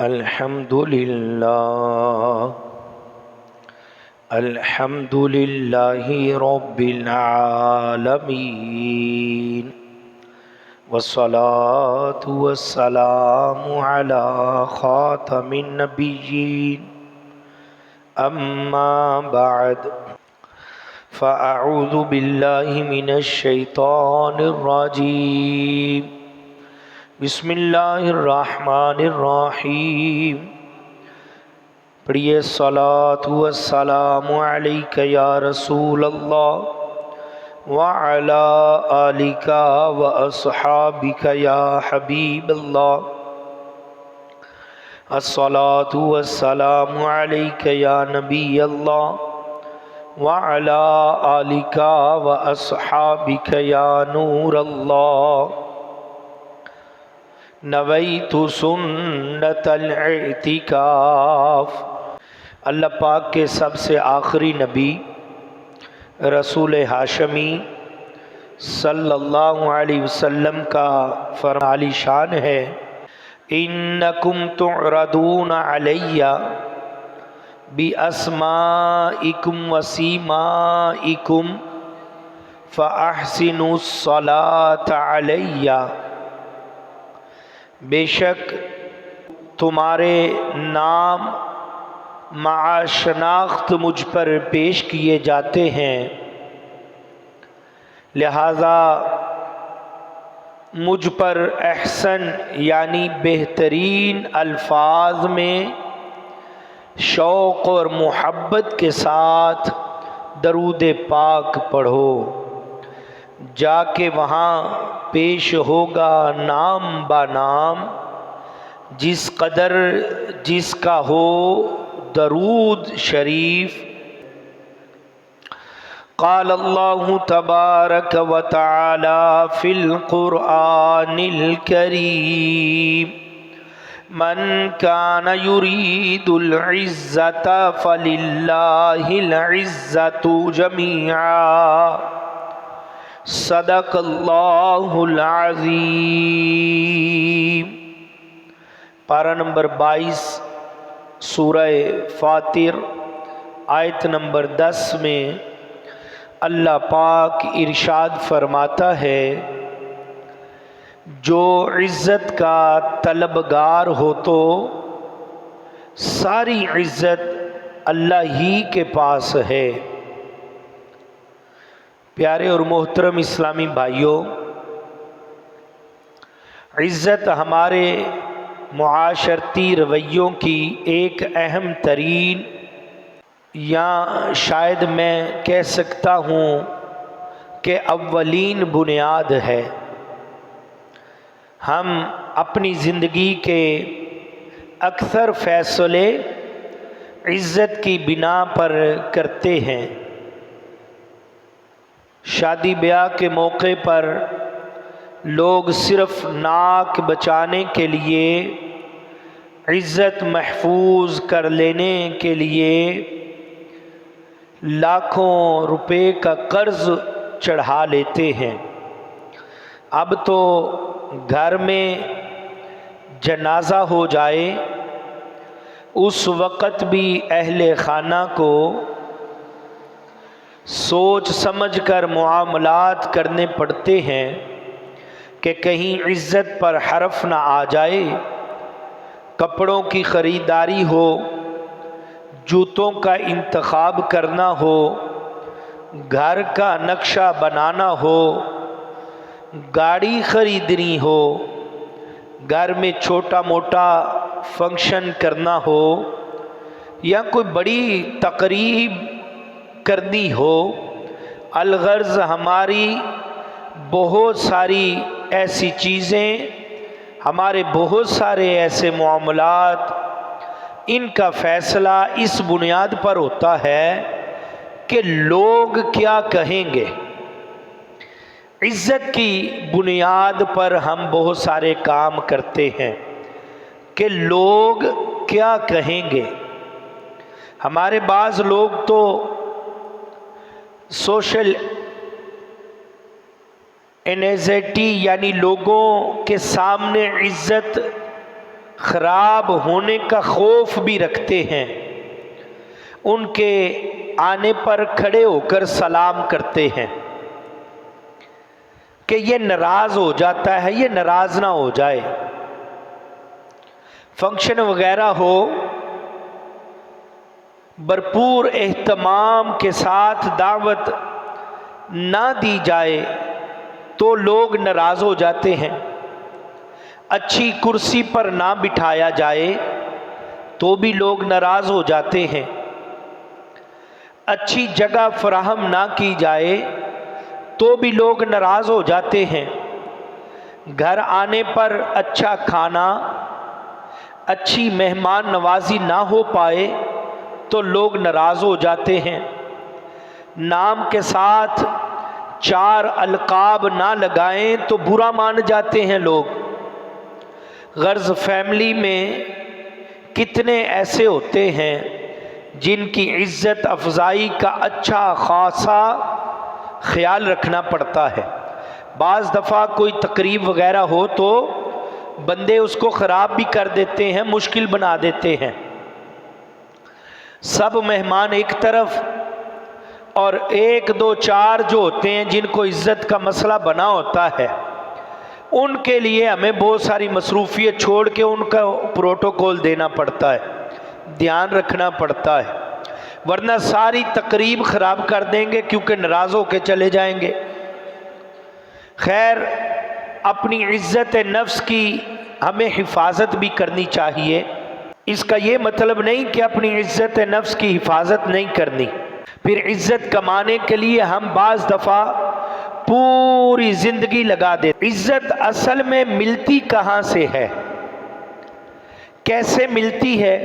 الحمد للہ رب العالمین والصلاة والسلام علی خاتم النبیین اما بعد فاعوذ باللہ من الشیطان الرجیم بسم اللہ الرحمن الرحیم۔ پڑھیے الصلاۃ والسلام علیک یا رسول اللہ وعلی آلک واصحابک یا حبیب اللہ۔ الصلاۃ والسلام علیک یا نبی اللہ وعلی آلک واصحابک یا نور اللہ۔ نویت سنت الاعتکاف۔ اللہ پاک کے سب سے آخری نبی رسول ہاشمی صلی اللہ علیہ وسلم کا فرمان عالی شان ہے، انکم تعرضون علی باسمائکم وسیمائکم فاحسنوا الصلاۃ علی۔ بے شک تمہارے نام مع شناخت مجھ پر پیش کیے جاتے ہیں، لہذا مجھ پر احسن یعنی بہترین الفاظ میں شوق اور محبت کے ساتھ درود پاک پڑھو، جا کے وہاں پیش ہوگا نام با نام جس قدر جس کا ہو درود شریف۔ قال اللہ تبارک و تعالی فی القرآن الکریم من کان یرید العزۃ فللہ العزۃ جمیعا صدق اللہ العظیم۔ پارہ نمبر 22 سورہ فاطر آیت نمبر 10 میں اللہ پاک ارشاد فرماتا ہے، جو عزت کا طلبگار ہو تو ساری عزت اللہ ہی کے پاس ہے۔ پیارے اور محترم اسلامی بھائیوں، عزت ہمارے معاشرتی رویوں کی ایک اہم ترین یا شاید میں کہہ سکتا ہوں کہ اولین بنیاد ہے۔ ہم اپنی زندگی کے اکثر فیصلے عزت کی بنا پر کرتے ہیں۔ شادی بیاہ کے موقع پر لوگ صرف ناک بچانے کے لیے، عزت محفوظ کر لینے کے لیے لاکھوں روپے کا قرض چڑھا لیتے ہیں۔ اب تو گھر میں جنازہ ہو جائے اس وقت بھی اہل خانہ کو سوچ سمجھ کر معاملات کرنے پڑتے ہیں کہ کہیں عزت پر حرف نہ آ جائے۔ کپڑوں کی خریداری ہو، جوتوں کا انتخاب کرنا ہو، گھر کا نقشہ بنانا ہو، گاڑی خریدنی ہو، گھر میں چھوٹا موٹا فنکشن کرنا ہو یا کوئی بڑی تقریب کرنی ہو، الغرض ہماری بہت ساری ایسی چیزیں، ہمارے بہت سارے ایسے معاملات، ان کا فیصلہ اس بنیاد پر ہوتا ہے کہ لوگ کیا کہیں گے۔ عزت کی بنیاد پر ہم بہت سارے کام کرتے ہیں کہ لوگ کیا کہیں گے۔ ہمارے بعض لوگ تو سوشل انیزیٹی یعنی لوگوں کے سامنے عزت خراب ہونے کا خوف بھی رکھتے ہیں، ان کے آنے پر کھڑے ہو کر سلام کرتے ہیں کہ یہ ناراض ہو جاتا ہے، یہ ناراض نہ ہو جائے۔ فنکشن وغیرہ ہو، بھرپور اہتمام کے ساتھ دعوت نہ دی جائے تو لوگ ناراض ہو جاتے ہیں، اچھی کرسی پر نہ بٹھایا جائے تو بھی لوگ ناراض ہو جاتے ہیں، اچھی جگہ فراہم نہ کی جائے تو بھی لوگ ناراض ہو جاتے ہیں، گھر آنے پر اچھا کھانا، اچھی مہمان نوازی نہ ہو پائے تو لوگ ناراض ہو جاتے ہیں، نام کے ساتھ 4 القاب نہ لگائیں تو برا مان جاتے ہیں لوگ۔ غرض فیملی میں کتنے ایسے ہوتے ہیں جن کی عزت افزائی کا اچھا خاصا خیال رکھنا پڑتا ہے۔ بعض دفعہ کوئی تقریب وغیرہ ہو تو بندے اس کو خراب بھی کر دیتے ہیں، مشکل بنا دیتے ہیں۔ سب مہمان ایک طرف اور 1 2 4 جو ہوتے ہیں جن کو عزت کا مسئلہ بنا ہوتا ہے، ان کے لیے ہمیں بہت ساری مصروفیت چھوڑ کے ان کا پروٹوکول دینا پڑتا ہے، دھیان رکھنا پڑتا ہے، ورنہ ساری تقریب خراب کر دیں گے کیونکہ ناراض ہو کے چلے جائیں گے۔ خیر، اپنی عزت نفس کی ہمیں حفاظت بھی کرنی چاہیے۔ اس کا یہ مطلب نہیں کہ اپنی عزت نفس کی حفاظت نہیں کرنی۔ پھر عزت کمانے کے لیے ہم بعض دفعہ پوری زندگی لگا دیتے۔ عزت اصل میں ملتی کہاں سے ہے، کیسے ملتی ہے،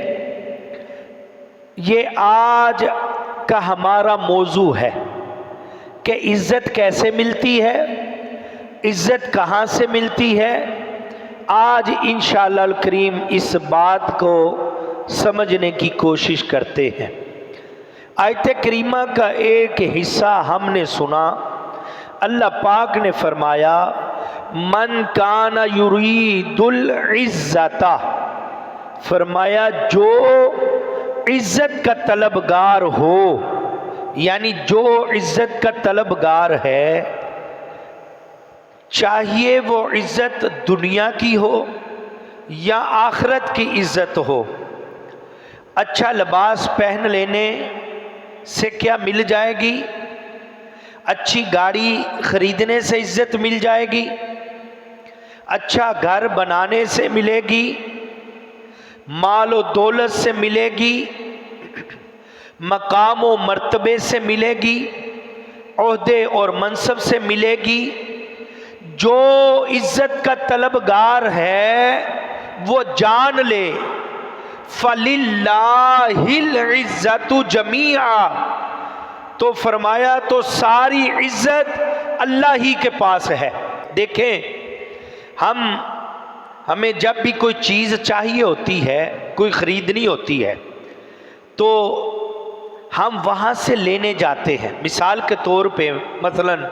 یہ آج کا ہمارا موضوع ہے کہ عزت کیسے ملتی ہے، عزت کہاں سے ملتی ہے۔ آج انشاءاللہ الکریم اس بات کو سمجھنے کی کوشش کرتے ہیں۔ آیت کریمہ کا ایک حصہ ہم نے سنا، اللہ پاک نے فرمایا من کان یرید العزت، فرمایا جو عزت کا طلبگار ہو، یعنی جو عزت کا طلبگار ہے، چاہیے وہ عزت دنیا کی ہو یا آخرت کی عزت ہو۔ اچھا لباس پہن لینے سے کیا مل جائے گی؟ اچھی گاڑی خریدنے سے عزت مل جائے گی؟ اچھا گھر بنانے سے ملے گی؟ مال و دولت سے ملے گی؟ مقام و مرتبے سے ملے گی؟ عہدے اور منصب سے ملے گی؟ جو عزت کا طلبگار ہے وہ جان لے فَلِلَّهِ الْعِزَّةُ جَمِيعًا، تو فرمایا تو ساری عزت اللہ ہی کے پاس ہے۔ دیکھیں، ہمیں جب بھی کوئی چیز چاہیے ہوتی ہے، کوئی خریدنی ہوتی ہے، تو ہم وہاں سے لینے جاتے ہیں۔ مثال کے طور پہ مثلاً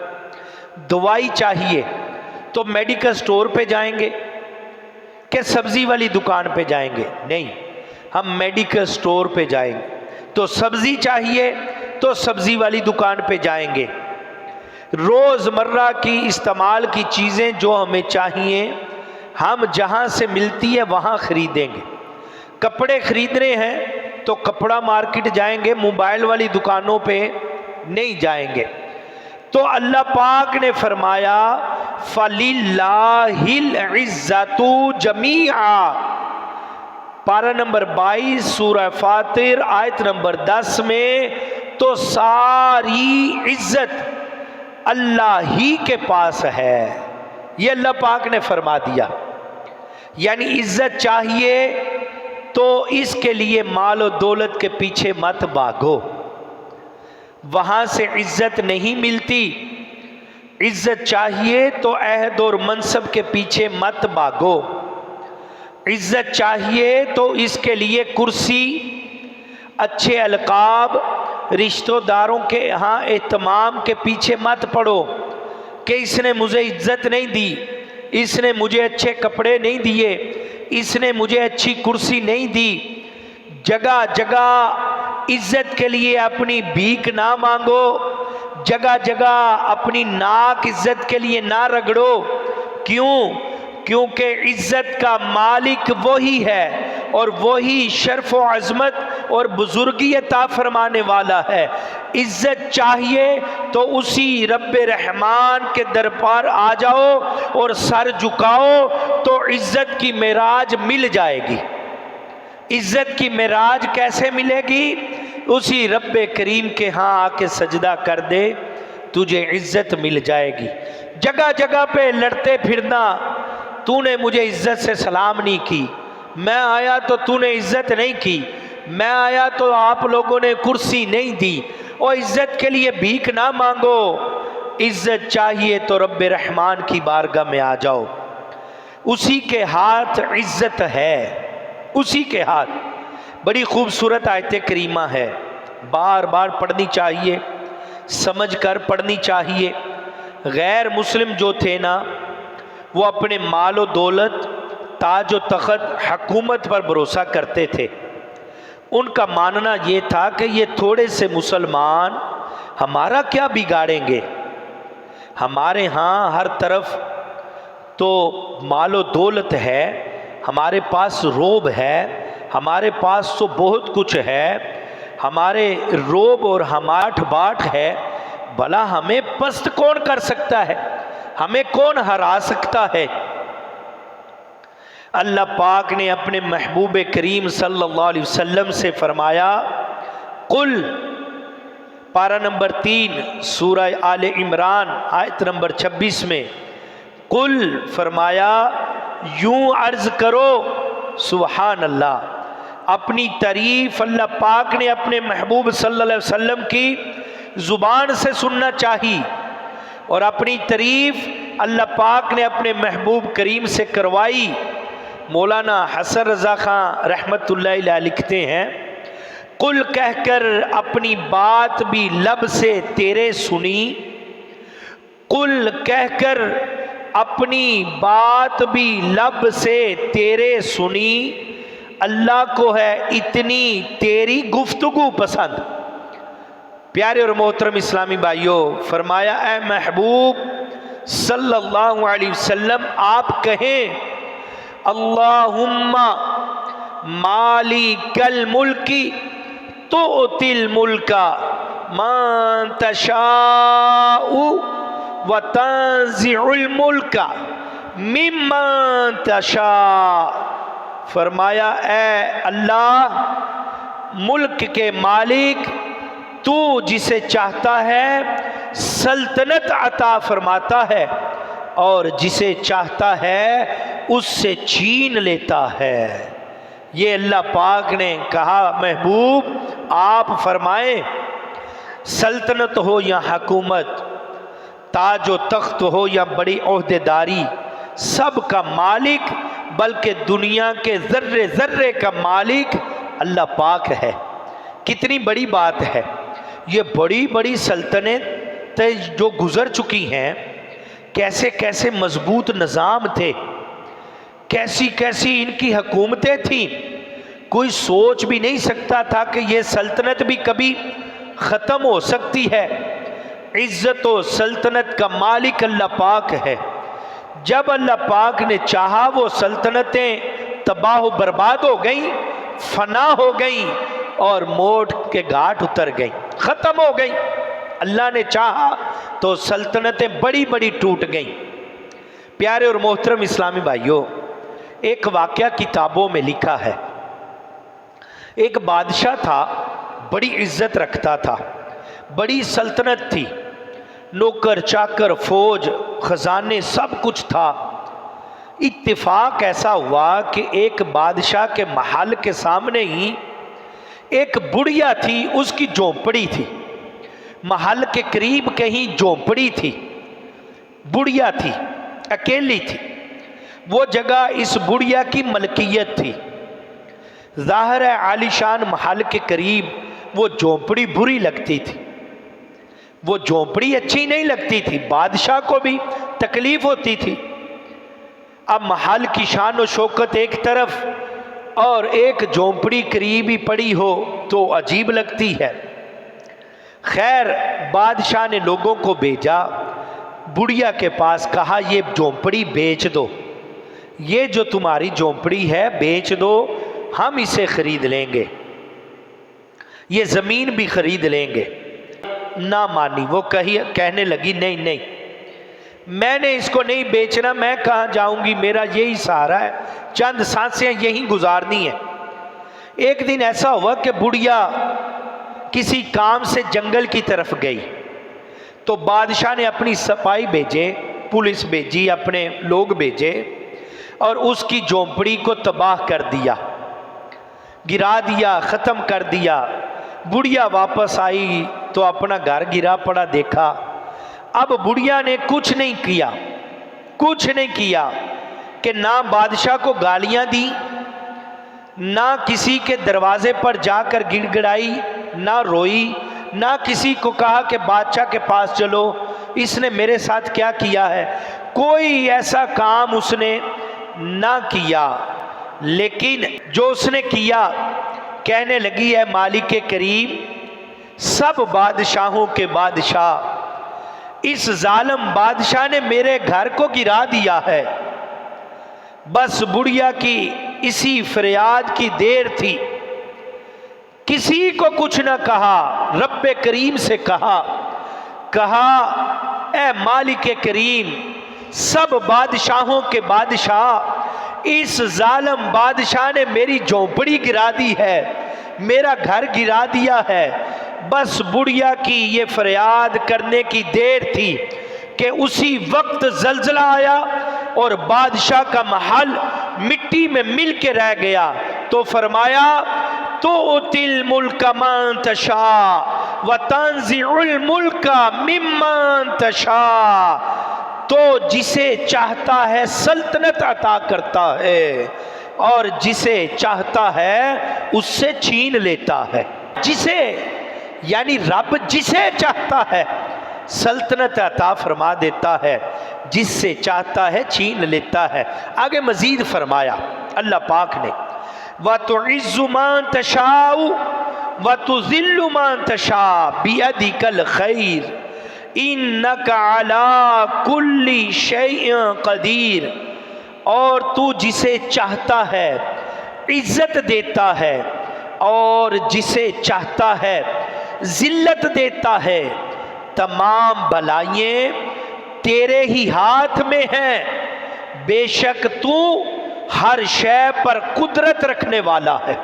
دوائی چاہیے تو میڈیکل سٹور پہ جائیں گے کہ سبزی والی دکان پہ جائیں گے؟ نہیں، ہم میڈیکل سٹور پہ جائیں گے۔ تو سبزی چاہیے تو سبزی والی دکان پہ جائیں گے۔ روزمرہ کی استعمال کی چیزیں جو ہمیں چاہیے ہم جہاں سے ملتی ہے وہاں خریدیں گے۔ کپڑے خریدنے ہیں تو کپڑا مارکیٹ جائیں گے، موبائل والی دکانوں پہ نہیں جائیں گے۔ تو اللہ پاک نے فرمایا فَلِلَّهِ الْعِزَّةُ جَمِيعًا، پارہ نمبر 22 سورہ فاطر آیت نمبر 10 میں، تو ساری عزت اللہ ہی کے پاس ہے، یہ اللہ پاک نے فرما دیا۔ یعنی عزت چاہیے تو اس کے لیے مال و دولت کے پیچھے مت بھاگو، وہاں سے عزت نہیں ملتی۔ عزت چاہیے تو عہد اور منصب کے پیچھے مت بھاگو، عزت چاہیے تو اس کے لیے کرسی، اچھے القاب، رشتہ داروں کے ہاں اہتمام کے پیچھے مت پڑو کہ اس نے مجھے عزت نہیں دی، اس نے مجھے اچھے کپڑے نہیں دیے، اس نے مجھے اچھی کرسی نہیں دی۔ جگہ جگہ عزت کے لیے اپنی بھیک نہ مانگو، جگہ جگہ اپنی ناک عزت کے لیے نہ رگڑو۔ کیوں؟ کیونکہ عزت کا مالک وہی ہے اور وہی شرف و عظمت اور بزرگی عطا فرمانے والا ہے۔ عزت چاہیے تو اسی رب رحمان کے دربار آ جاؤ اور سر جھکاؤ تو عزت کی معراج مل جائے گی۔ عزت کی معراج کیسے ملے گی؟ اسی رب کریم کے ہاں آ کے سجدہ کر دے، تجھے عزت مل جائے گی۔ جگہ جگہ پہ لڑتے پھرنا، تو نے مجھے عزت سے سلام نہیں کی، میں آیا تو تو نے عزت نہیں کی، میں آیا تو آپ لوگوں نے کرسی نہیں دی، اور عزت کے لیے بھیک نہ مانگو۔ عزت چاہیے تو رب رحمان کی بارگاہ میں آ جاؤ، اسی کے ہاتھ عزت ہے، اسی کے ہاتھ۔ بڑی خوبصورت آیت کریمہ ہے، بار بار پڑھنی چاہیے، سمجھ کر پڑھنی چاہیے۔ غیر مسلم جو تھے نا، وہ اپنے مال و دولت، تاج و تخت، حکومت پر بھروسہ کرتے تھے۔ ان کا ماننا یہ تھا کہ یہ تھوڑے سے مسلمان ہمارا کیا بگاڑیں گے، ہمارے ہاں ہر طرف تو مال و دولت ہے، ہمارے پاس روب ہے، ہمارے پاس تو بہت کچھ ہے، ہمارے روب اور ہماٹھ باٹ ہے، بھلا ہمیں پست کون کر سکتا ہے، ہمیں کون ہرا سکتا ہے۔ اللہ پاک نے اپنے محبوب کریم صلی اللہ علیہ وسلم سے فرمایا، قل، پارہ نمبر 3 سورہ آل عمران آیت نمبر 26 میں، قل فرمایا، یوں عرض کرو، سبحان اللہ۔ اپنی تعریف اللہ پاک نے اپنے محبوب صلی اللہ علیہ وسلم کی زبان سے سننا چاہی، اور اپنی تعریف اللہ پاک نے اپنے محبوب کریم سے کروائی۔ مولانا حسن رضا خان رحمت اللہ علیہ لکھتے ہیں، قل کہہ کر اپنی بات بھی لب سے تیرے سنی، قل کہہ کر اپنی بات بھی لب سے تیرے سنی، اللہ کو ہے اتنی تیری گفتگو پسند۔ پیارے اور محترم اسلامی بھائیوں، فرمایا اے محبوب صلی اللہ علیہ وسلم آپ کہیں، اللہم مالک الملک تؤتی الملک من تشاء وتنزع الملک ممن تشاء۔ فرمایا اے اللہ ملک کے مالک، تو جسے چاہتا ہے سلطنت عطا فرماتا ہے، اور جسے چاہتا ہے اس سے چھین لیتا ہے۔ یہ اللہ پاک نے کہا محبوب آپ فرمائیں، سلطنت ہو یا حکومت، تاج و تخت ہو یا بڑی عہدیداری، سب کا مالک، بلکہ دنیا کے ذرے ذرے کا مالک اللہ پاک ہے۔ کتنی بڑی بات ہے، یہ بڑی بڑی سلطنتیں جو گزر چکی ہیں، کیسے کیسے مضبوط نظام تھے، کیسی کیسی ان کی حکومتیں تھیں، کوئی سوچ بھی نہیں سکتا تھا کہ یہ سلطنت بھی کبھی ختم ہو سکتی ہے۔ عزت و سلطنت کا مالک اللہ پاک ہے۔ جب اللہ پاک نے چاہا وہ سلطنتیں تباہ و برباد ہو گئیں، فنا ہو گئیں اور موت کے گھاٹ اتر گئیں، ختم ہو گئیں۔ اللہ نے چاہا تو سلطنتیں بڑی بڑی ٹوٹ گئیں۔ پیارے اور محترم اسلامی بھائیوں، ایک واقعہ کتابوں میں لکھا ہے، ایک بادشاہ تھا، بڑی عزت رکھتا تھا، بڑی سلطنت تھی، نوکر چاکر فوج خزانے سب کچھ تھا۔ اتفاق ایسا ہوا کہ ایک بادشاہ کے محل کے سامنے ہی ایک بڑھیا تھی، اس کی جھونپڑی تھی، محل کے قریب کہیں جھونپڑی تھی، بڑھیا تھی، اکیلی تھی۔ وہ جگہ اس بڑھیا کی ملکیت تھی۔ ظاہر ہے عالی شان محل کے قریب وہ جھونپڑی بری لگتی تھی، وہ جھونپڑی اچھی نہیں لگتی تھی، بادشاہ کو بھی تکلیف ہوتی تھی۔ اب محل کی شان و شوکت ایک طرف اور ایک جھونپڑی قریب ہی پڑی ہو تو عجیب لگتی ہے۔ خیر بادشاہ نے لوگوں کو بھیجا، بڑھیا کے پاس کہا یہ جھونپڑی بیچ دو، یہ جو تمہاری جھونپڑی ہے بیچ دو، ہم اسے خرید لیں گے، یہ زمین بھی خرید لیں گے۔ نہ مانی، وہ کہنے لگی نہیں نہیں، میں نے اس کو نہیں بیچنا، میں کہاں جاؤں گی، میرا یہی سہارا ہے، چند سانسیں یہی گزارنی ہیں۔ ایک دن ایسا ہوا کہ بڑھیا کسی کام سے جنگل کی طرف گئی تو بادشاہ نے اپنی سپاہی بھیجے، پولیس بھیجی، اپنے لوگ بھیجے اور اس کی جھونپڑی کو تباہ کر دیا، گرا دیا، ختم کر دیا۔ بڑھیا واپس آئی تو اپنا گھر گرا پڑا دیکھا۔ اب بڑھیا نے کچھ نہیں کیا کہ نہ بادشاہ کو گالیاں دی، نہ کسی کے دروازے پر جا کر گڑ گڑائی، نہ روئی، نہ کسی کو کہا کہ بادشاہ کے پاس چلو، اس نے میرے ساتھ کیا کیا ہے، کوئی ایسا کام اس نے نہ کیا۔ لیکن جو اس نے کیا، کہنے لگی ہے مالک کریم، سب بادشاہوں کے بادشاہ اس ظالم بادشاہ نے میرے گھر کو گرا دیا ہے۔ بس بڑھیا کی اسی فریاد کی دیر تھی، کسی کو کچھ نہ کہا، رب کریم سے کہا اے مالک کریم، سب بادشاہوں کے بادشاہ اس ظالم بادشاہ نے میری جھونپڑی گرا دی ہے، میرا گھر گرا دیا ہے۔ بس بڑھیا کی یہ فریاد کرنے کی دیر تھی کہ اسی وقت زلزلہ آیا اور بادشاہ کا محل مٹی میں مل کے رہ گیا۔ تو فرمایا تؤتی الملک من تشاء وتنزع الملک ممن تشاء، تو جسے چاہتا ہے سلطنت عطا کرتا ہے اور جسے چاہتا ہے اس سے چھین لیتا ہے۔ جسے یعنی رب جسے چاہتا ہے سلطنت عطا فرما دیتا ہے، جس سے چاہتا ہے چھین لیتا ہے۔ آگے مزید فرمایا اللہ پاک نے وَتُعِزُّ مَن تَشَاءُ وَتُذِلُّ مَن تَشَاءُ بِيَدِكَ الْخَيْرُ إِنَّكَ عَلَىٰ كُلِّ شَيْءٍ قَدِيرٌ، اور تو جسے چاہتا ہے عزت دیتا ہے اور جسے چاہتا ہے ذلت دیتا ہے، تمام بلائیں تیرے ہی ہاتھ میں ہیں، بے شک تو ہر شے پر قدرت رکھنے والا ہے،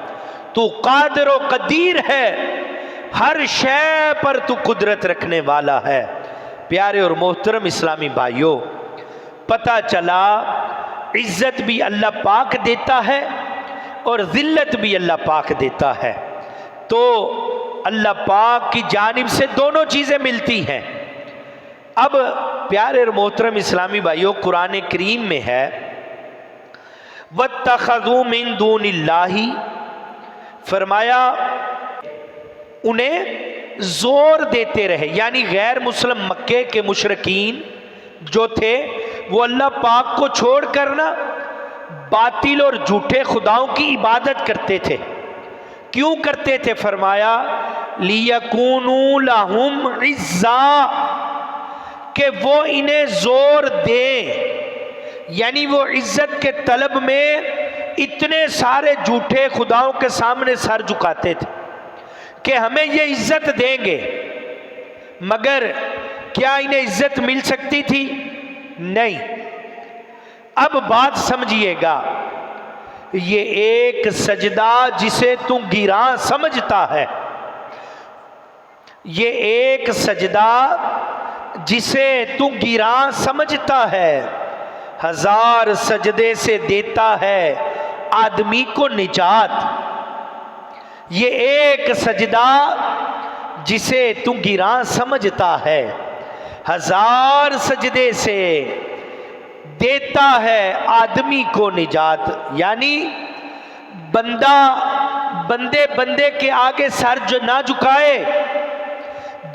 تو قادر و قدیر ہے، ہر شے پر تو قدرت رکھنے والا ہے۔ پیارے اور محترم اسلامی بھائیوں، پتہ چلا عزت بھی اللہ پاک دیتا ہے اور ذلت بھی اللہ پاک دیتا ہے، تو اللہ پاک کی جانب سے دونوں چیزیں ملتی ہیں۔ اب پیارے اور محترم اسلامی بھائیوں، قرآن کریم میں ہے وَاتَّخَذُوا مِن دُونِ اللَّهِ، فرمایا انہیں زور دیتے رہے، یعنی غیر مسلم مکے کے مشرکین جو تھے وہ اللہ پاک کو چھوڑ کر نا باطل اور جھوٹے خداؤں کی عبادت کرتے تھے۔ کیوں کرتے تھے؟ فرمایا لِيَكُونُوا لَهُمْ عِزًّا، کہ وہ انہیں زور دیں، یعنی وہ عزت کے طلب میں اتنے سارے جھوٹے خداؤں کے سامنے سر جھکاتے تھے کہ ہمیں یہ عزت دیں گے، مگر کیا انہیں عزت مل سکتی تھی؟ نہیں۔ اب بات سمجھیے گا، یہ ایک سجدہ جسے تو گراں سمجھتا ہے، یہ ایک سجدہ جسے تو گراں سمجھتا ہے، 1000 سجدے سے دیتا ہے آدمی کو نجات۔ یہ ایک سجدہ جسے تو گراں سمجھتا ہے 1000 سجدے سے دیتا ہے آدمی کو نجات، یعنی بندے کے آگے سر جو نہ جھکائے،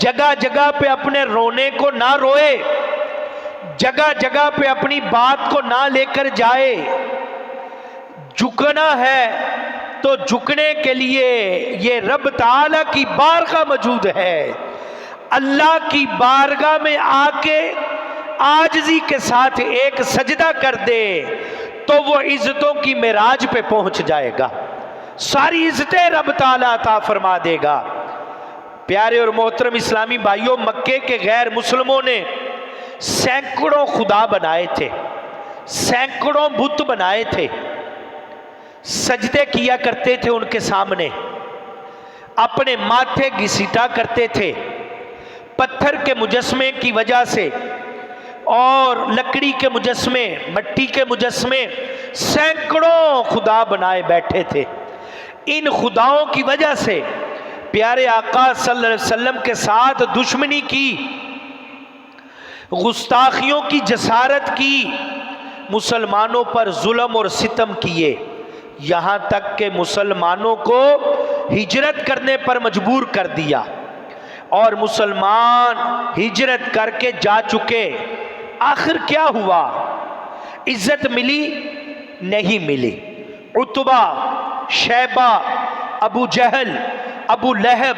جگہ جگہ پہ اپنے رونے کو نہ روئے، جگہ جگہ پہ اپنی بات کو نہ لے کر جائے. جھکنا ہے تو جھکنے کے لیے یہ رب تعالی کی بارگاہ موجود ہے. اللہ کی بارگاہ میں آ کے عاجزی کے ساتھ ایک سجدہ کر دے تو وہ عزتوں کی معراج پہ پہنچ جائے گا. ساری عزتیں رب تعالیٰ عطا فرما دے گا. پیارے اور محترم اسلامی بھائیوں، مکے کے غیر مسلموں نے سینکڑوں خدا بنائے تھے، سینکڑوں بت بنائے تھے، سجدے کیا کرتے تھے ان کے سامنے، اپنے ماتھے گھسیٹا کرتے تھے. پتھر کے مجسمے کی وجہ سے اور لکڑی کے مجسمے، مٹی کے مجسمے، سینکڑوں خدا بنائے بیٹھے تھے. ان خداؤں کی وجہ سے پیارے آقا صلی اللہ علیہ وسلم کے ساتھ دشمنی کی، گستاخیوں کی جسارت کی، مسلمانوں پر ظلم اور ستم کیے، یہاں تک کہ مسلمانوں کو ہجرت کرنے پر مجبور کر دیا. اور مسلمان ہجرت کر کے جا چکے. آخر کیا ہوا؟ عزت ملی؟ نہیں ملی. عتبہ، شیبہ، ابو جہل، ابو لہب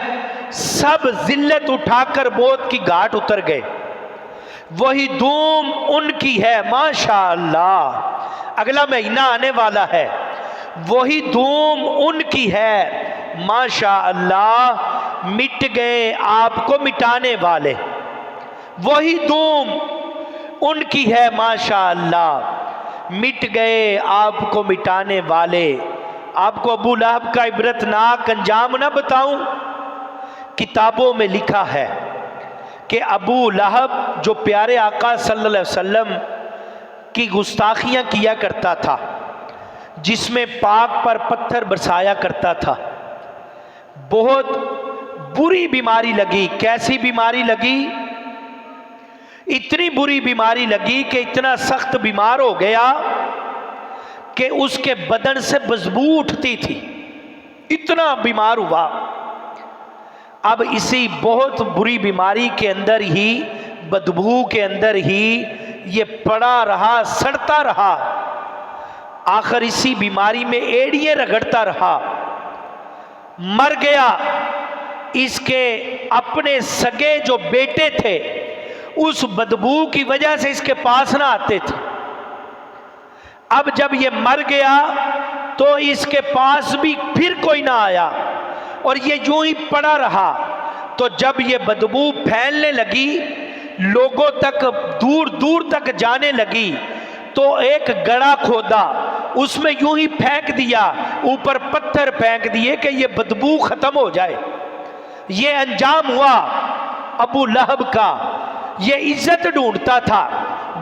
سب ذلت اٹھا کر موت کی گھاٹ اتر گئے. وہی دوم ان کی ہے، ماشاءاللہ. اگلا مہینہ آنے والا ہے، وہی دوم ان کی ہے، ماشاءاللہ. مٹ گئے آپ کو مٹانے والے، وہی دوم ان کی ہے، ماشاءاللہ. مٹ گئے آپ کو مٹانے والے. آپ کو ابو لہب کا عبرتناک انجام نہ بتاؤں؟ کتابوں میں لکھا ہے کہ ابو لہب جو پیارے آقا صلی اللہ علیہ وسلم کی گستاخیاں کیا کرتا تھا، جس میں پاک پر پتھر برسایا کرتا تھا، بہت بری بیماری لگی. کیسی بیماری لگی؟ اتنی بری بیماری لگی کہ اتنا سخت بیمار ہو گیا کہ اس کے بدن سے بدبو اٹھتی تھی. اتنا بیمار ہوا. اب اسی بہت بری بیماری کے اندر ہی، بدبو کے اندر ہی یہ پڑا رہا، سڑتا رہا. آخر اسی بیماری میں ایڑیاں رگڑتا رہا، مر گیا. اس کے اپنے سگے جو بیٹے تھے اس بدبو کی وجہ سے اس کے پاس نہ آتے تھے. اب جب یہ مر گیا تو اس کے پاس بھی پھر کوئی نہ آیا اور یہ یوں ہی پڑا رہا. تو جب یہ بدبو پھیلنے لگی، لوگوں تک، دور دور تک جانے لگی، تو ایک گڑھا کھودا، اس میں یوں ہی پھینک دیا، اوپر پتھر پھینک دیے کہ یہ بدبو ختم ہو جائے. یہ انجام ہوا ابو لہب کا. یہ عزت ڈھونڈتا تھا،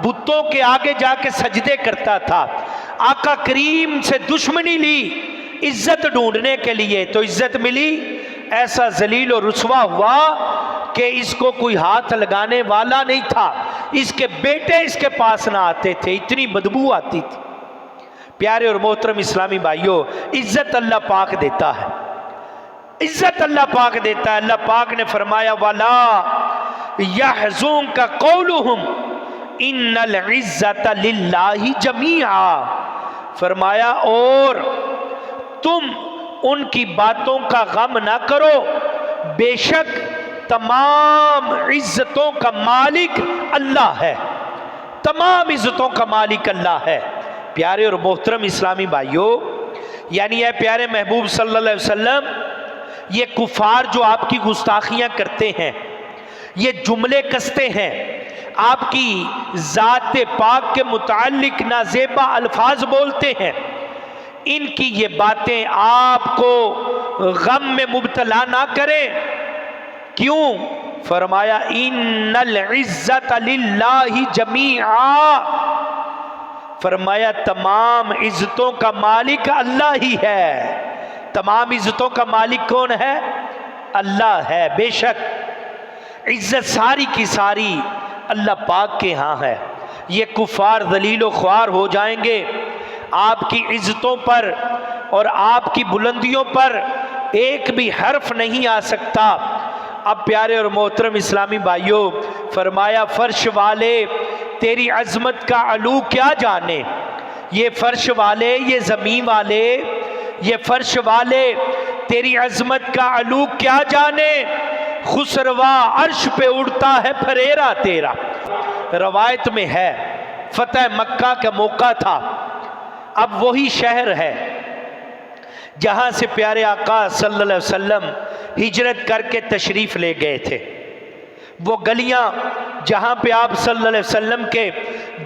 بتوں کے آگے جا کے سجدے کرتا تھا. آقا کریم سے دشمنی لی عزت ڈھونڈنے کے لیے، تو عزت ملی. ایسا ذلیل و رسوا ہوا کہ اس کو کوئی ہاتھ لگانے والا نہیں تھا. اس کے بیٹے اس کے پاس نہ آتے تھے، اتنی بدبو آتی تھی. پیارے اور محترم اسلامی بھائیوں، عزت اللہ پاک دیتا ہے، عزت اللہ پاک دیتا ہے. اللہ پاک نے فرمایا وَلَا يَحْزُنْكَ قَوْلُهُمْ إِنَّ الْعِزَّةَ لِلَّهِ جَمِيعًا. فرمایا اور تم ان کی باتوں کا غم نہ کرو، بے شک تمام عزتوں کا مالک اللہ ہے، تمام عزتوں کا مالک اللہ ہے. پیارے اور محترم اسلامی بھائیوں، یعنی اے پیارے محبوب صلی اللہ علیہ وسلم، یہ کفار جو آپ کی گستاخیاں کرتے ہیں، یہ جملے کستے ہیں، آپ کی ذات پاک کے متعلق نازیبا الفاظ بولتے ہیں، ان کی یہ باتیں آپ کو غم میں مبتلا نہ کریں. کیوں؟ فرمایا ان العزت للہ جمیعا. فرمایا تمام عزتوں کا مالک اللہ ہی ہے. تمام عزتوں کا مالک کون ہے؟ اللہ ہے. بے شک عزت ساری کی ساری اللہ پاک کے ہاں ہے. یہ کفار ذلیل و خوار ہو جائیں گے، آپ کی عزتوں پر اور آپ کی بلندیوں پر ایک بھی حرف نہیں آ سکتا. اب پیارے اور محترم اسلامی بھائیوں، فرمایا فرش والے تیری عظمت کا علو کیا جانے، یہ فرش والے، یہ زمین والے، یہ فرش والے تیری عظمت کا علو کیا جانے، خسروا عرش پہ اڑتا ہے پھریرا تیرا۔ روایت میں ہے فتح مکہ کا موقع تھا، اب وہی شہر ہے جہاں سے پیارے آقا صلی اللہ علیہ وسلم ہجرت کر کے تشریف لے گئے تھے۔ وہ گلیاں جہاں پہ آپ صلی اللہ علیہ وسلم کے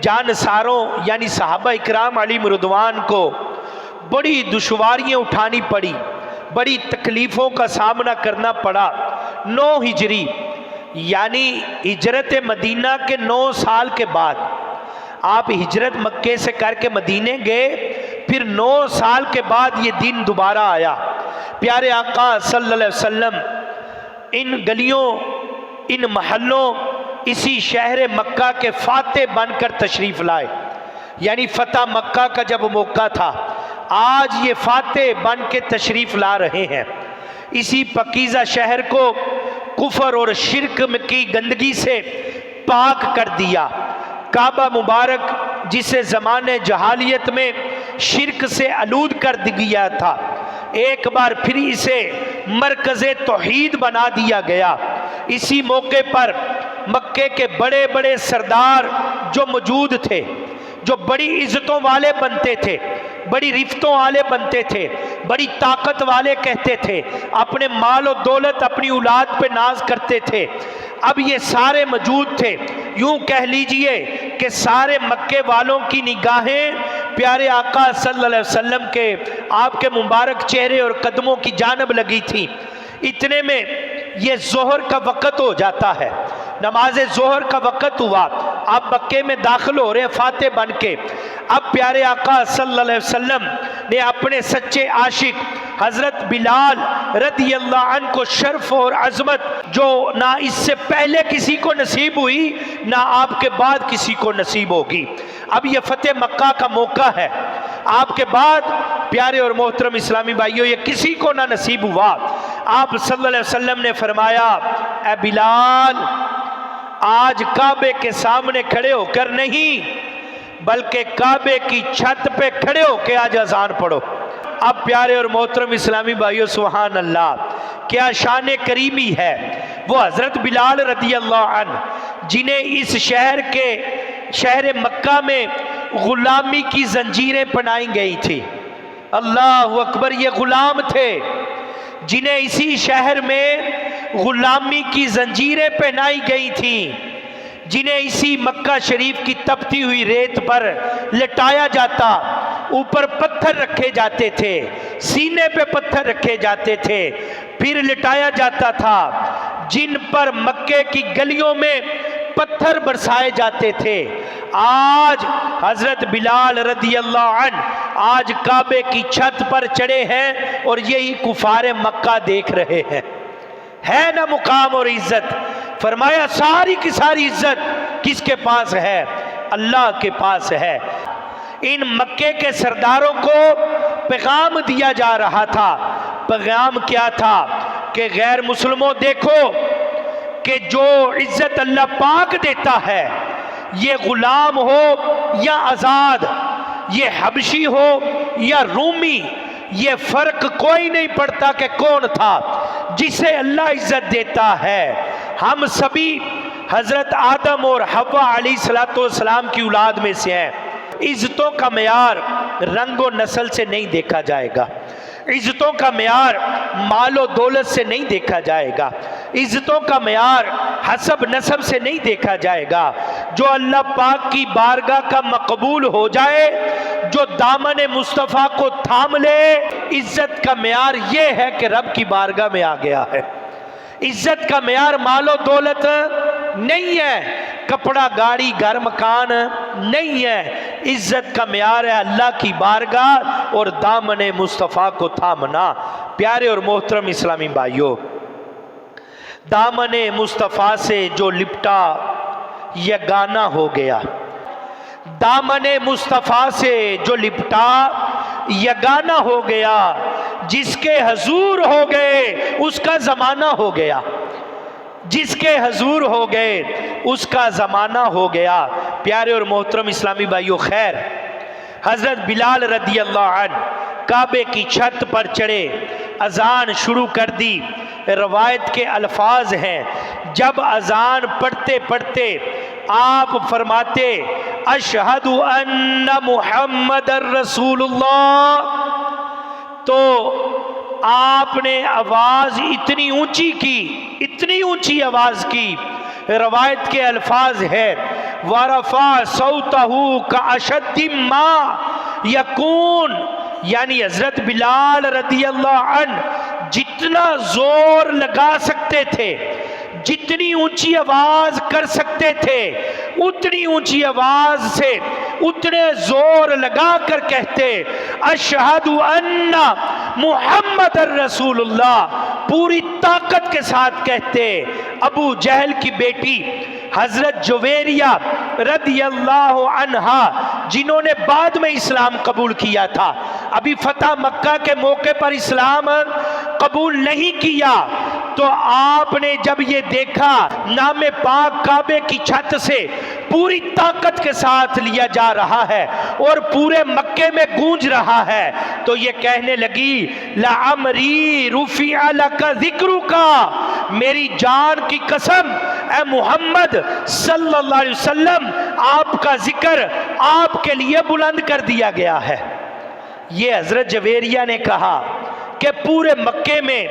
جانثاروں یعنی صحابہ اکرام علیہم رضوان کو بڑی دشواریاں اٹھانی پڑی، بڑی تکلیفوں کا سامنا کرنا پڑا۔ 9 ہجری یعنی ہجرت مدینہ کے 9 سال کے بعد آپ ہجرت مکے سے کر کے مدینے گئے، پھر 9 سال کے بعد یہ دن دوبارہ آیا۔ پیارے آقا صلی اللہ علیہ وسلم ان گلیوں، ان محلوں، اسی شہر مکہ کے فاتح بن کر تشریف لائے، یعنی فتح مکہ کا جب موقع تھا، آج یہ فاتح بن کے تشریف لا رہے ہیں۔ اسی پاکیزہ شہر کو کفر اور شرک کی گندگی سے پاک کر دیا۔ کعبہ مبارک جسے زمانے جہالیت میں شرک سے آلود کر دیا تھا، ایک بار پھر اسے مرکز توحید بنا دیا گیا۔ اسی موقع پر مکے کے بڑے بڑے سردار جو موجود تھے، جو بڑی عزتوں والے بنتے تھے، بڑی رفتوں والے بنتے تھے، بڑی طاقت والے کہتے تھے، اپنے مال و دولت اپنی اولاد پہ ناز کرتے تھے، اب یہ سارے موجود تھے۔ یوں کہہ لیجئے کہ سارے مکے والوں کی نگاہیں پیارے آقا صلی اللہ علیہ وسلم کے، آپ کے مبارک چہرے اور قدموں کی جانب لگی تھی۔ اتنے میں یہ ظہر کا وقت ہو جاتا ہے، نماز ظہر کا وقت ہوا، آپ مکے میں داخل ہو رہے ہیں فاتح بن کے۔ اب پیارے آقا صلی اللہ علیہ وسلم نے اپنے سچے عاشق حضرت بلال رضی اللہ عنہ کو شرف اور عظمت جو نہ اس سے پہلے کسی کو نصیب ہوئی، نہ آپ کے بعد کسی کو نصیب ہوگی۔ اب یہ فتح مکہ کا موقع ہے، آپ کے بعد پیارے اور محترم اسلامی بھائیوں یہ کسی کو نہ نصیب ہوا۔ آپ صلی اللہ علیہ وسلم نے فرمایا، اے بلال، آج کعبے کے سامنے کھڑے ہو کر نہیں بلکہ کعبے کی چھت پہ کھڑے ہو کے آج اذان پڑھو۔ اب پیارے اور محترم اسلامی بھائیوں سبحان اللہ، کیا شان کریمی ہے وہ حضرت بلال رضی اللہ عنہ جنہیں اس شہر مکہ میں غلامی کی زنجیریں پہنائی گئی تھی۔ اللہ اکبر، یہ غلام تھے جنہیں اسی شہر میں غلامی کی زنجیریں پہنائی گئی تھیں، جنہیں اسی مکہ شریف کی تپتی ہوئی ریت پر لٹایا جاتا، اوپر پتھر رکھے جاتے تھے، سینے پہ پتھر رکھے جاتے تھے، پھر لٹایا جاتا تھا، جن پر مکے کی گلیوں میں پتھر برسائے جاتے تھے۔ آج حضرت بلال رضی اللہ عنہ آج کعبے کی چھت پر چڑھے ہیں اور یہی کفار مکہ دیکھ رہے ہیں۔ ہے نا مقام اور عزت؟ فرمایا ساری کی ساری عزت کس کے پاس ہے؟ اللہ کے پاس ہے۔ ان مکے کے سرداروں کو پیغام دیا جا رہا تھا۔ پیغام کیا تھا کہ غیر مسلموں دیکھو کہ جو عزت اللہ پاک دیتا ہے، یہ غلام ہو یا آزاد، یہ حبشی ہو یا رومی، یہ فرق کوئی نہیں پڑتا کہ کون تھا، جسے اللہ عزت دیتا ہے۔ ہم سبھی حضرت آدم اور حوا علیہ السلام کی اولاد میں سے ہیں۔ عزتوں کا معیار رنگ و نسل سے نہیں دیکھا جائے گا، عزتوں کا معیار مال و دولت سے نہیں دیکھا جائے گا، عزتوں کا معیار حسب نسب سے نہیں دیکھا جائے گا۔ جو اللہ پاک کی بارگاہ کا مقبول ہو جائے، جو دامن مصطفیٰ کو تھام لے، عزت کا معیار یہ ہے کہ رب کی بارگاہ میں آ گیا ہے۔ عزت کا معیار مال و دولت نہیں ہے، کپڑا گاڑی گھر مکان نہیں ہے، عزت کا معیار ہے اللہ کی بارگاہ اور دامن مصطفیٰ کو تھامنا۔ پیارے اور محترم اسلامی بھائیوں، دامن مصطفیٰ سے جو لپٹا یگانہ ہو گیا، دامن مصطفیٰ سے جو لپٹا یگانہ ہو گیا، جس کے حضور ہو گئے اس کا زمانہ ہو گیا۔ جس کے حضور ہو گئے اس کا زمانہ ہو گیا۔ پیارے اور محترم اسلامی بھائیو، خیر حضرت بلال رضی اللہ عنہ کعبے کی چھت پر چڑھے، اذان شروع کر دی۔ روایت کے الفاظ ہیں، جب اذان پڑھتے پڑھتے آپ فرماتے اشہد ان محمد رسول اللہ، تو آپ نے آواز اتنی اونچی کی، اتنی اونچی آواز کی، روایت کے الفاظ ہے وَرَفَعَ صَوْتَهُ كَأَشَدِّ مَا يَكُونُ، یعنی حضرت بلال رضی اللہ عنہ جتنا زور لگا سکتے تھے، جتنی اونچی آواز کر سکتے تھے، اتنی اونچی آواز سے اتنے زور لگا کر کہتے اشہد ان محمد رسول اللہ، پوری طاقت کے ساتھ کہتے۔ ابو جہل کی بیٹی حضرت جویریہ رضی اللہ عنہا، جنہوں نے بعد میں اسلام قبول کیا تھا، ابھی فتح مکہ کے موقع پر اسلام قبول نہیں کیا، تو آپ نے جب یہ دیکھا نام پاک کعبے کی چھت سے پوری طاقت کے ساتھ لیا جا رہا ہے اور پورے مکے میں گونج رہا ہے، تو یہ کہنے لگی لعمری رفع لک ذکرک، میری جان کی قسم اے محمد صلی اللہ علیہ وسلم، آپ کا ذکر آپ کے لیے بلند کر دیا گیا ہے۔ یہ حضرت جویریہ نے کہا کہ پورے مکے میں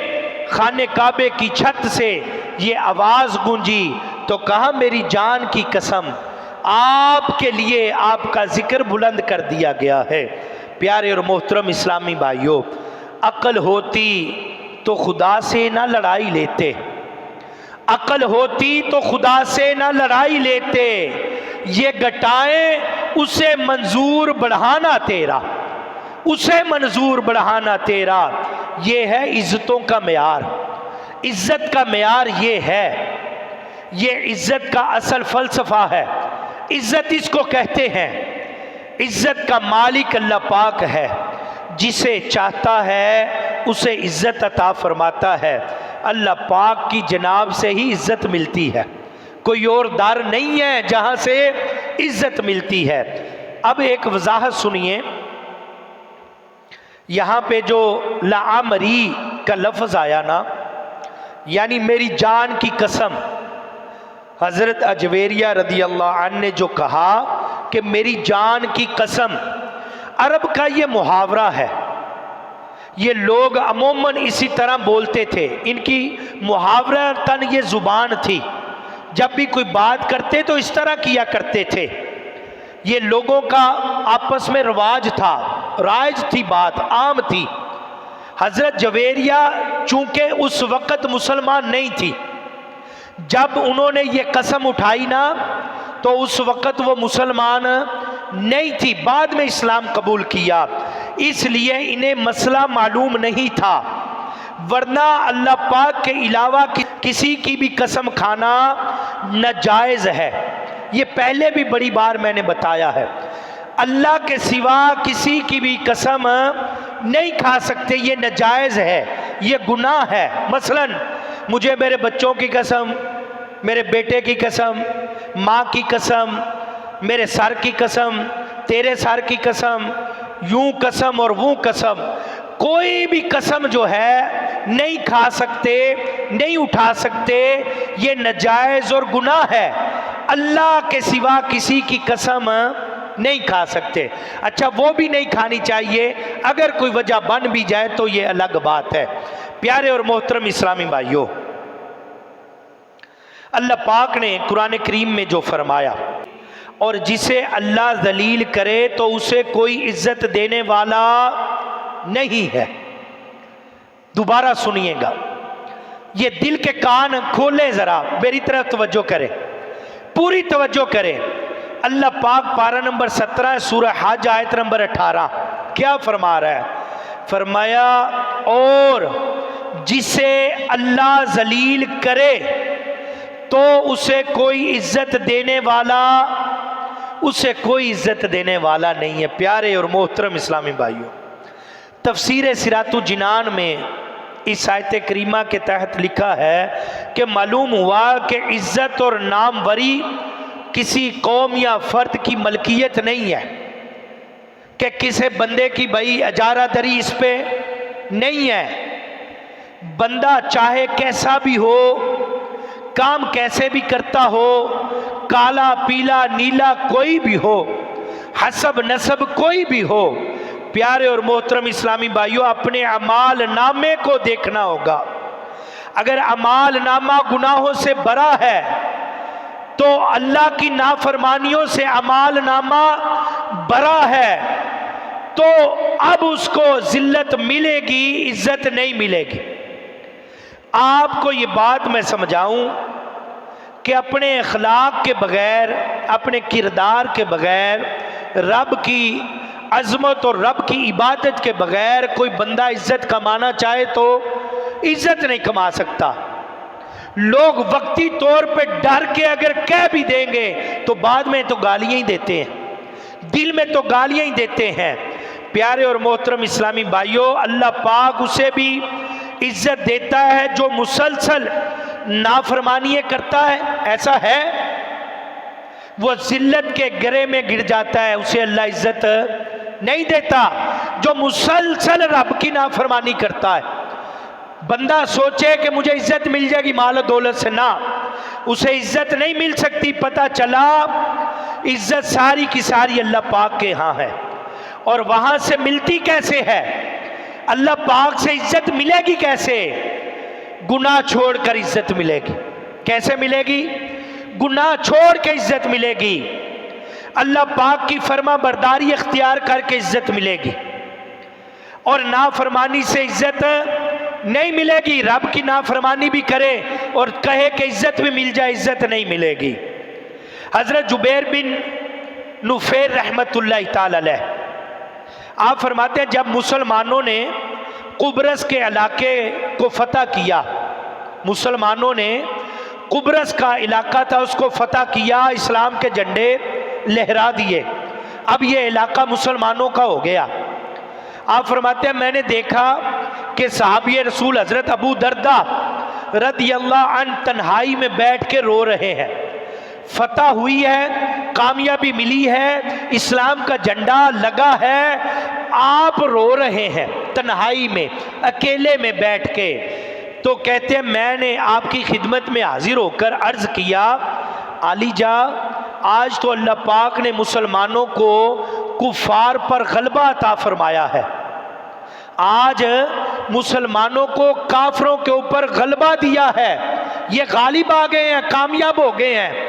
خانہ کعبے کی چھت سے یہ آواز گونجی، تو کہا میری جان کی قسم آپ کے لیے آپ کا ذکر بلند کر دیا گیا ہے۔ پیارے اور محترم اسلامی بھائیوں، عقل ہوتی تو خدا سے نہ لڑائی لیتے، عقل ہوتی تو خدا سے نہ لڑائی لیتے، یہ گٹائیں اسے منظور بڑھانا تیرا، اسے منظور بڑھانا تیرا، یہ ہے عزتوں کا معیار۔ عزت کا معیار یہ ہے، یہ عزت کا اصل فلسفہ ہے۔ عزت اس کو کہتے ہیں، عزت کا مالک اللہ پاک ہے، جسے چاہتا ہے اسے عزت عطا فرماتا ہے۔ اللہ پاک کی جناب سے ہی عزت ملتی ہے، کوئی اور در نہیں ہے جہاں سے عزت ملتی ہے۔ اب ایک وضاحت سنیے، یہاں پہ جو لعمری کا لفظ آیا نا، یعنی میری جان کی قسم، حضرت جویریہ رضی اللہ عنہ نے جو کہا کہ میری جان کی قسم، عرب کا یہ محاورہ ہے، یہ لوگ عموماً اسی طرح بولتے تھے، ان کی محاورتاً یہ زبان تھی، جب بھی کوئی بات کرتے تو اس طرح کیا کرتے تھے، یہ لوگوں کا آپس میں رواج تھا، رائج تھی، بات عام تھی۔ حضرت جویریہ چونکہ اس وقت مسلمان نہیں تھی، جب انہوں نے یہ قسم اٹھائی نا تو اس وقت وہ مسلمان نہیں تھی، بعد میں اسلام قبول کیا، اس لیے انہیں مسئلہ معلوم نہیں تھا، ورنہ اللہ پاک کے علاوہ کسی کی بھی قسم کھانا ناجائز ہے۔ یہ پہلے بھی بڑی بار میں نے بتایا ہے، اللہ کے سوا کسی کی بھی قسم نہیں کھا سکتے، یہ ناجائز ہے، یہ گناہ ہے۔ مثلا مجھے میرے بچوں کی قسم، میرے بیٹے کی قسم، ماں کی قسم، میرے سر کی قسم، تیرے سر کی قسم، یوں قسم اور وہ قسم، کوئی بھی قسم جو ہے نہیں کھا سکتے، نہیں اٹھا سکتے، یہ ناجائز اور گناہ ہے۔ اللہ کے سوا کسی کی قسم نہیں کھا سکتے۔ اچھا وہ بھی نہیں کھانی چاہیے، اگر کوئی وجہ بن بھی جائے تو یہ الگ بات ہے۔ پیارے اور محترم اسلامی بھائیوں، اللہ پاک نے قرآن کریم میں جو فرمایا، اور جسے اللہ ذلیل کرے تو اسے کوئی عزت دینے والا نہیں ہے۔ دوبارہ سنیے گا، یہ دل کے کان کھولے، ذرا میری طرف توجہ کریں، پوری توجہ کریں۔ اللہ پاک پارہ نمبر 17 سورہ حج آیت نمبر 18 کیا فرما رہا ہے؟ فرمایا اور جسے اللہ ذلیل کرے تو اسے کوئی عزت دینے والا، اسے کوئی عزت دینے والا نہیں ہے۔ پیارے اور محترم اسلامی بھائیوں، تفسیر صراط الجنان میں اس آیت کریمہ کے تحت لکھا ہے کہ معلوم ہوا کہ عزت اور ناموری کسی قوم یا فرد کی ملکیت نہیں ہے، کہ کسی بندے کی بھائی اجارہ دری اس پہ نہیں ہے۔ بندہ چاہے کیسا بھی ہو، کام کیسے بھی کرتا ہو، کالا پیلا نیلا کوئی بھی ہو، حسب نسب کوئی بھی ہو، پیارے اور محترم اسلامی بھائیوں، اپنے اعمال نامے کو دیکھنا ہوگا۔ اگر اعمال نامہ گناہوں سے بھرا ہے تو اللہ کی نافرمانیوں سے اعمال نامہ بھرا ہے، تو اب اس کو ذلت ملے گی، عزت نہیں ملے گی۔ آپ کو یہ بات میں سمجھاؤں کہ اپنے اخلاق کے بغیر، اپنے کردار کے بغیر، رب کی عظمت اور رب کی عبادت کے بغیر کوئی بندہ عزت کمانا چاہے تو عزت نہیں کما سکتا۔ لوگ وقتی طور پہ ڈر کے اگر کہہ بھی دیں گے تو بعد میں تو گالیاں ہی دیتے ہیں، دل میں تو گالیاں ہی دیتے ہیں۔ پیارے اور محترم اسلامی بھائیوں، اللہ پاک اسے بھی عزت دیتا ہے جو مسلسل نافرمانیاں کرتا ہے، ایسا ہے؟ وہ ذلت کے گرے میں گر جاتا ہے، اسے اللہ عزت نہیں دیتا۔ جو مسلسل رب کی نافرمانی کرتا ہے، بندہ سوچے کہ مجھے عزت مل جائے گی مال و دولت سے، نہ، اسے عزت نہیں مل سکتی۔ پتہ چلا عزت ساری کی ساری اللہ پاک کے ہاں ہے، اور وہاں سے ملتی کیسے ہے؟ اللہ پاک سے عزت ملے گی کیسے؟ گناہ چھوڑ کر عزت ملے گی۔ کیسے ملے گی؟ گناہ چھوڑ کے عزت ملے گی، اللہ پاک کی فرما برداری اختیار کر کے عزت ملے گی، اور نافرمانی سے عزت نہیں ملے گی۔ رب کی نافرمانی بھی کرے اور کہے کہ عزت بھی مل جائے، عزت نہیں ملے گی۔ حضرت جبیر بن نفیر رحمت اللہ تعالی علیہ، آپ فرماتے ہیں جب مسلمانوں نے قبرص کے علاقے کو فتح کیا، مسلمانوں نے قبرص کا علاقہ تھا اس کو فتح کیا، اسلام کے جھنڈے لہرا دیے، اب یہ علاقہ مسلمانوں کا ہو گیا۔ آپ فرماتے ہیں میں نے دیکھا کہ صحابی رسول حضرت ابو دردہ رضی اللہ عنہ تنہائی میں بیٹھ کے رو رہے ہیں۔ فتح ہوئی ہے، کامیابی ملی ہے، اسلام کا جھنڈا لگا ہے، آپ رو رہے ہیں تنہائی میں، اکیلے میں بیٹھ کے۔ تو کہتے ہیں میں نے آپ کی خدمت میں حاضر ہو کر عرض کیا، علی جا، آج تو اللہ پاک نے مسلمانوں کو کفار پر غلبہ عطا فرمایا ہے، آج مسلمانوں کو کافروں کے اوپر غلبہ دیا ہے، یہ غالب آ گئے ہیں، کامیاب ہو گئے ہیں،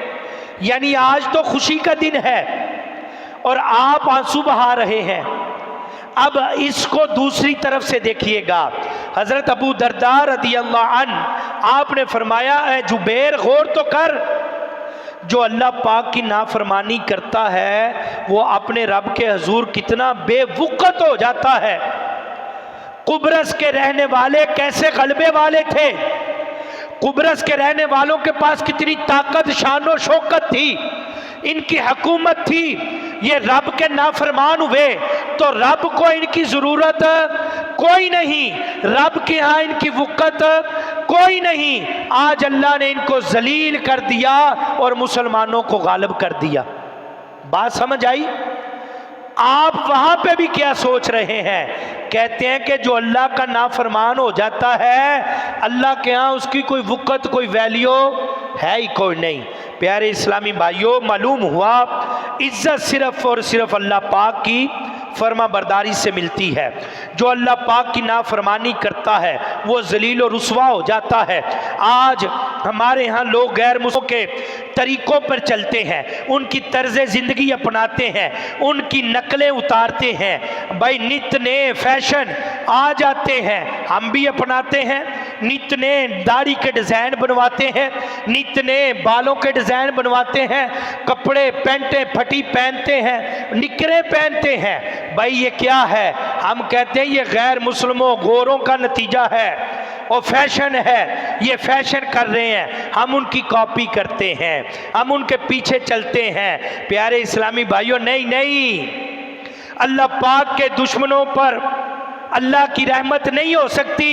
یعنی آج تو خوشی کا دن ہے، اور آپ آنسو بہا رہے ہیں۔ اب اس کو دوسری طرف سے دیکھیے گا، حضرت ابو درداء رضی اللہ عنہ، آپ نے فرمایا اے جبیر غور تو کر، جو اللہ پاک کی نافرمانی کرتا ہے وہ اپنے رب کے حضور کتنا بے وقت ہو جاتا ہے۔ قبرص کے رہنے والے کیسے غلبے والے تھے، قبرص کے رہنے والوں کے پاس کتنی طاقت، شان و شوکت تھی، ان کی حکومت تھی، یہ رب کے نافرمان ہوئے تو رب کو ان کی ضرورت کوئی نہیں، رب کے ہاں ان کی وقت کوئی نہیں، آج اللہ نے ان کو ذلیل کر دیا اور مسلمانوں کو غالب کر دیا۔ بات سمجھ آئی؟ آپ وہاں پہ بھی کیا سوچ رہے ہیں؟ کہتے ہیں کہ جو اللہ کا نافرمان ہو جاتا ہے اللہ کے ہاں اس کی کوئی وقت، کوئی ویلیو ہے ہی کوئی نہیں۔ پیارے اسلامی بھائیوں، معلوم ہوا عزت صرف اور صرف اللہ پاک کی فرما برداری سے ملتی ہے۔ جو اللہ پاک کی نافرمانی کرتا ہے وہ ذلیل و رسوا ہو جاتا ہے۔ آج ہمارے ہاں لوگ غیر مسلموں کے طریقوں پر چلتے ہیں، ان کی طرز زندگی اپناتے ہیں، ان کی نقلیں اتارتے ہیں، بھائی نت نئے فیشن آ جاتے ہیں، ہم بھی اپناتے ہیں، نت نئے داڑھی کے ڈیزائن بنواتے ہیں، نت نئے بالوں کے ڈیزائن بنواتے ہیں، کپڑے پینٹیں پھٹی پہنتے ہیں، نکریں پہنتے ہیں۔ بھائی یہ کیا ہے؟ ہم کہتے ہیں یہ غیر مسلموں گوروں کا نتیجہ ہے اور فیشن ہے، یہ فیشن کر رہے ہیں، ہم ان کی کاپی کرتے ہیں، ہم ان کے پیچھے چلتے ہیں۔ پیارے اسلامی بھائیوں، نہیں، اللہ پاک کے دشمنوں پر اللہ کی رحمت نہیں ہو سکتی۔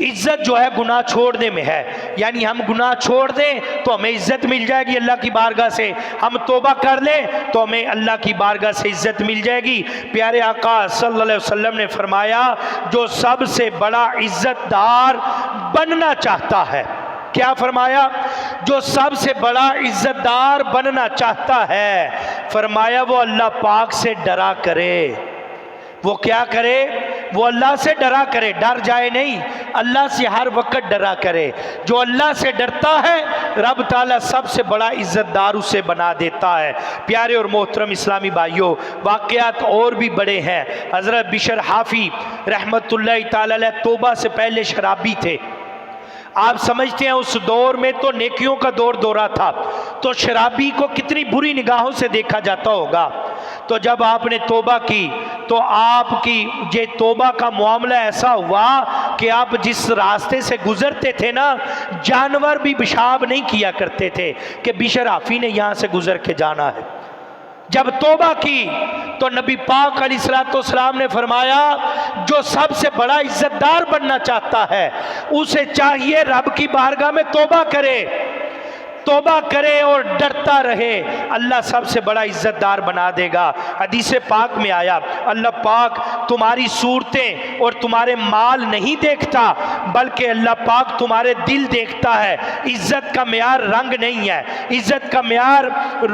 عزت جو ہے گناہ چھوڑنے میں ہے، یعنی ہم گناہ چھوڑ دیں تو ہمیں عزت مل جائے گی اللہ کی بارگاہ سے، ہم توبہ کر لیں تو ہمیں اللہ کی بارگاہ سے عزت مل جائے گی۔ پیارے آقا صلی اللہ علیہ وسلم نے فرمایا جو سب سے بڑا عزت دار بننا چاہتا ہے، کیا فرمایا؟ جو سب سے بڑا عزت دار بننا چاہتا ہے، فرمایا وہ اللہ پاک سے ڈرا کرے۔ وہ کیا کرے؟ وہ اللہ سے ڈرا کرے، ڈر جائے نہیں، اللہ سے ہر وقت ڈرا کرے۔ جو اللہ سے ڈرتا ہے رب تعالیٰ سب سے بڑا عزت دار اسے بنا دیتا ہے۔ پیارے اور محترم اسلامی بھائیوں، واقعات اور بھی بڑے ہیں۔ حضرت بشر حافی رحمت اللہ تعالیٰ علیہ توبہ سے پہلے شرابی تھے۔ آپ سمجھتے ہیں اس دور میں تو نیکیوں کا دورہ تھا، تو شرابی کو کتنی بری نگاہوں سے دیکھا جاتا ہوگا۔ تو جب آپ نے توبہ کی تو آپ کی یہ توبہ کا معاملہ ایسا ہوا کہ آپ جس راستے سے گزرتے تھے نا، جانور بھی پیشاب نہیں کیا کرتے تھے کہ بشر حافی نے یہاں سے گزر کے جانا ہے۔ جب توبہ کی تو نبی پاک علیہ السلام نے فرمایا جو سب سے بڑا عزت دار بننا چاہتا ہے اسے چاہیے رب کی بارگاہ میں توبہ کرے اور ڈرتا رہے، اللہ سب سے بڑا عزت دار بنا دے گا۔ حدیث پاک میں آیا اللہ پاک تمہاری صورتیں اور تمہارے مال نہیں دیکھتا بلکہ اللہ پاک تمہارے دل دیکھتا ہے۔ عزت کا معیار رنگ نہیں ہے، عزت کا معیار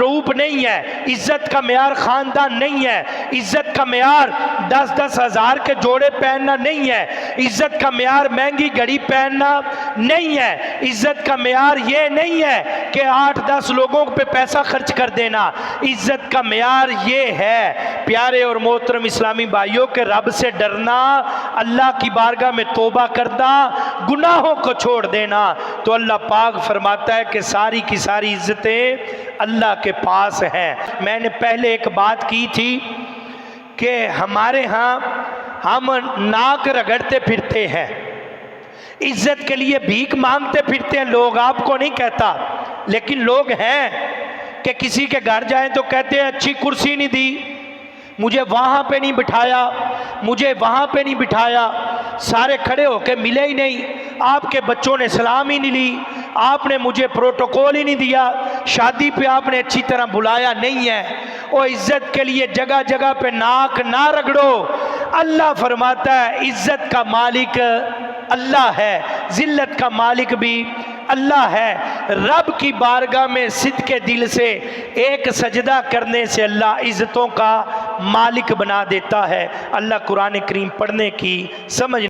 روپ نہیں ہے، عزت کا معیار خاندان نہیں ہے، عزت کا معیار 10-10 ہزار کے جوڑے پہننا نہیں ہے، عزت کا معیار مہنگی گھڑی پہننا نہیں ہے، عزت کا معیار یہ نہیں ہے کہ 8-10 لوگوں پہ پیسہ خرچ کر دینا۔ عزت کا معیار یہ ہے پیارے اور محترم اسلامی بھائیوں کے رب سے ڈرنا، اللہ کی بارگاہ میں توبہ کرنا، گناہوں کو چھوڑ دینا۔ تو اللہ پاک فرماتا ہے کہ ساری کی ساری عزتیں اللہ کے پاس ہیں۔ میں نے پہلے ایک بات کی تھی کہ ہمارے ہاں ہم ناک رگڑتے پھرتے ہیں، عزت کے لیے بھیک مانگتے پھرتے ہیں لوگ، آپ کو نہیں کہتا، لیکن لوگ ہیں کہ کسی کے گھر جائیں تو کہتے ہیں اچھی کرسی نہیں دی، مجھے وہاں پہ نہیں بٹھایا، مجھے وہاں پہ نہیں بٹھایا، سارے کھڑے ہو کے ملے ہی نہیں، آپ کے بچوں نے سلام ہی نہیں لی، آپ نے مجھے پروٹوکول ہی نہیں دیا، شادی پہ آپ نے اچھی طرح بلایا نہیں ہے۔ اور عزت کے لیے جگہ جگہ پہ ناک نہ رگڑو۔ اللہ فرماتا ہے عزت کا مالک اللہ ہے، ذلت کا مالک بھی اللہ ہے۔ رب کی بارگاہ میں صدق کے دل سے ایک سجدہ کرنے سے اللہ عزتوں کا مالک بنا دیتا ہے۔ اللہ قرآن کریم پڑھنے کی سمجھ